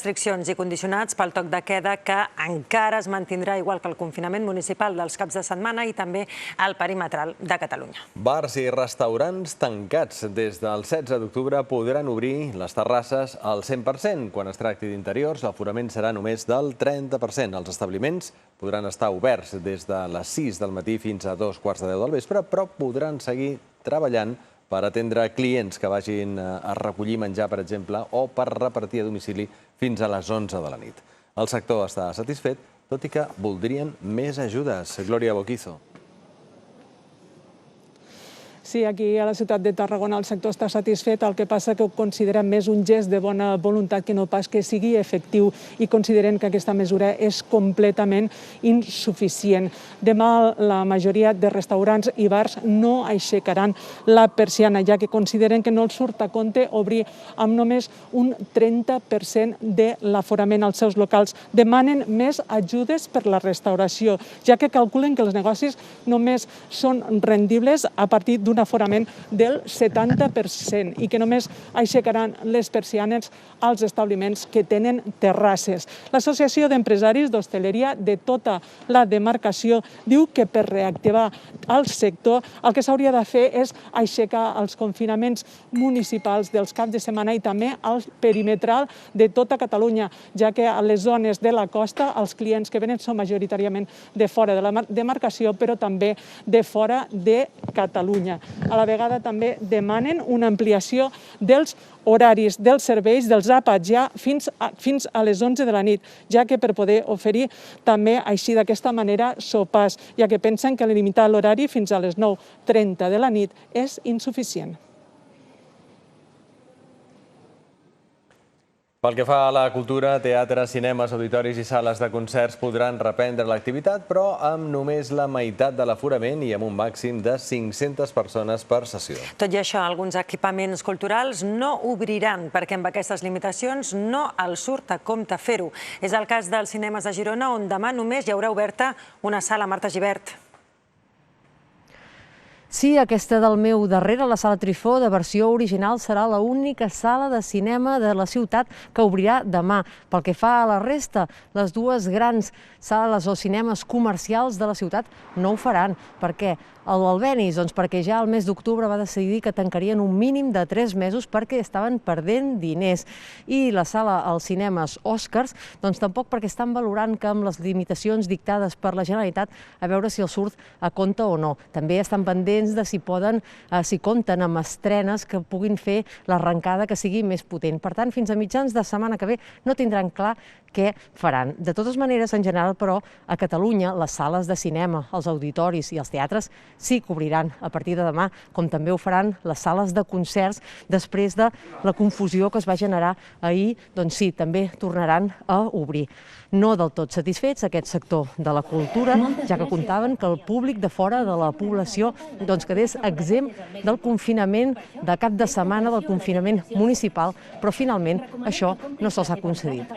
restriccions i condicionats pel toc de queda que encara es mantindrà igual que el confinament municipal dels caps de setmana i també el perimetral de Catalunya. Bars i restaurants tancats des del 16 d'octubre podran obrir les terrasses al 100%. Quan es tracti d'interiors, l'aforament serà només del 30%. Els establiments podran estar oberts des de les 6 del matí fins a 2:15 del vespre, però podran seguir treballant per atendre clients que vagin a recollir menjar, per exemple, o per repartir a domicili fins a les 11 de la nit. El sector està satisfet, tot i que voldrien més ajudes. Glòria Boquizo. Sí, aquí a la ciutat de Tarragona el sector està satisfet, el que passa que ho consideren més un gest de bona voluntat que no pas que sigui efectiu i consideren que aquesta mesura és completament insuficient. Demà la majoria de restaurants i bars no aixecaran la persiana, ja que consideren que no els surt a compte obrir amb només un 30% de l'aforament als seus locals. Demanen més ajudes per la restauració, ja que calculen que els negocis només són rendibles a partir d'un aforament del 70% i que només aixecaran les persianes als establiments que tenen terrasses. L'Associació d'Empresaris d'Hostaleria de tota la demarcació diu que per reactivar el sector el que s'hauria de fer és aixecar els confinaments municipals dels caps de setmana i també el perimetral de tota Catalunya, ja que a les zones de la costa els clients que venen són majoritàriament de fora de la demarcació, però també de fora de Catalunya. A la vegada també demanen una ampliació dels horaris dels serveis dels àpats ja fins a les 11 de la nit, ja que per poder oferir també així d'aquesta manera sopars, ja que pensen que limitar l'horari fins a les 9:30 de la nit és insuficient. Pel que fa a la cultura, teatres, cinemes, auditoris i sales de concerts podran reprendre l'activitat, però amb només la meitat de l'aforament i amb un màxim de 500 persones per sessió. Tot i això, alguns equipaments culturals no obriran, perquè amb aquestes limitacions no els surt a compte fer-ho. És el cas dels cinemes de Girona, on demà només hi haurà oberta una sala. Marta Gibert. Sí, aquesta del meu darrere, la Sala Trifó, de versió original, serà l'única sala de cinema de la ciutat que obrirà demà. Pel que fa a la resta, les dues grans sales o cinemes comercials de la ciutat no ho faran. Per què? L'Albenis, doncs perquè ja el mes d'octubre va decidir que tancarien un mínim de 3 mesos perquè estaven perdent diners. I la sala als cinemes Oscars, doncs tampoc perquè estan valorant que amb les limitacions dictades per la Generalitat a veure si els surt a compte o no. També estan pendents de si compten amb estrenes que puguin fer l'arrencada que sigui més potent. Per tant, fins a mitjans de setmana que ve no tindran clar què faran. De totes maneres, en general, però, a Catalunya, les sales de cinema, els auditoris i els teatres sí que obriran a partir de demà, com també ho faran les sales de concerts després de la confusió que es va generar ahir, doncs sí, també tornaran a obrir. No del tot satisfets aquest sector de la cultura, ja que comptaven que el públic de fora de la població quedés exempt del confinament de cap de setmana, del confinament municipal, però finalment això no se'ls ha concedit.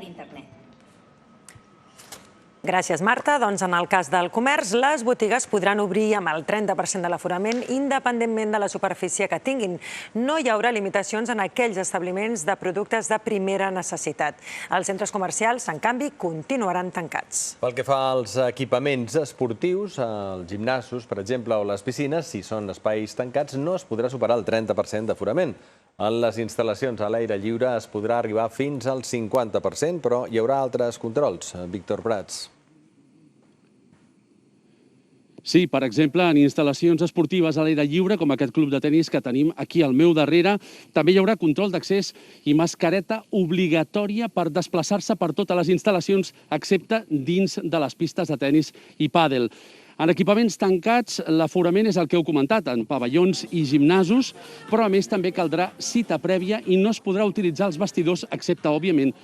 Gràcies, Marta. Doncs en el cas del comerç, les botigues podran obrir amb el 30% de l'aforament independentment de la superfície que tinguin. No hi haurà limitacions en aquells establiments de productes de primera necessitat. Els centres comercials, en canvi, continuaran tancats. Pel que fa als equipaments esportius, els gimnasos, per exemple, o les piscines, si són espais tancats, no es podrà superar el 30% d'aforament. En les instal·lacions a l'aire lliure es podrà arribar fins al 50%, però hi haurà altres controls. Víctor Prats. Sí, per exemple, en instal·lacions esportives a l'aire lliure, com aquest club de tenis que tenim aquí al meu darrere, també hi haurà control d'accés i mascareta obligatòria per desplaçar-se per totes les instal·lacions, excepte dins de les pistes de tenis i pàdel. En equipaments tancats, l'aforament és el que heu comentat, en pavellons i gimnasos, però a més també caldrà cita prèvia i no es podrà utilitzar els vestidors, excepte, òbviament,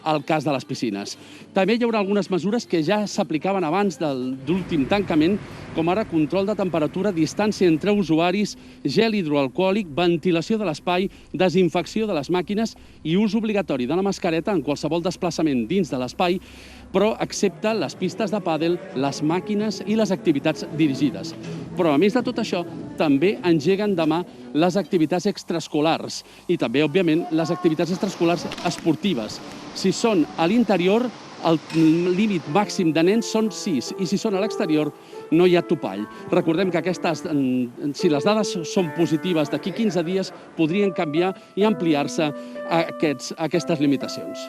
el cas de les piscines. També hi haurà algunes mesures que ja s'aplicaven abans de l'últim tancament, com ara control de temperatura, distància entre usuaris, gel hidroalcohòlic, ventilació de l'espai, desinfecció de les màquines i ús obligatori de la mascareta en qualsevol desplaçament dins de l'espai, però excepte les pistes de pàdel, les màquines i les activitats dirigides. Però, a més de tot això, també engeguen demà les activitats extraescolars i també, òbviament, les activitats extraescolars esportives. Si són a l'interior, el límit màxim de nens són 6, i si són a l'exterior no hi ha topall. Recordem que si les dades són positives, d'aquí 15 dies podrien canviar i ampliar-se aquestes limitacions.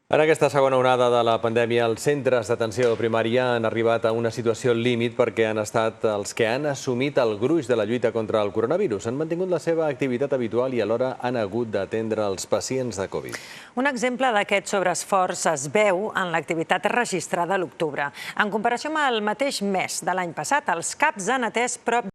En aquesta segona onada de la pandèmia, els centres d'atenció primària han arribat a una situació límit perquè han estat els que han assumit el gruix de la lluita contra el coronavirus. Han mantingut la seva activitat habitual i alhora han hagut d'atendre els pacients de Covid. Un exemple d'aquest sobreesforç es veu en l'activitat registrada a l'octubre. En comparació amb el mateix mes de l'any passat, els CAPs han atès prop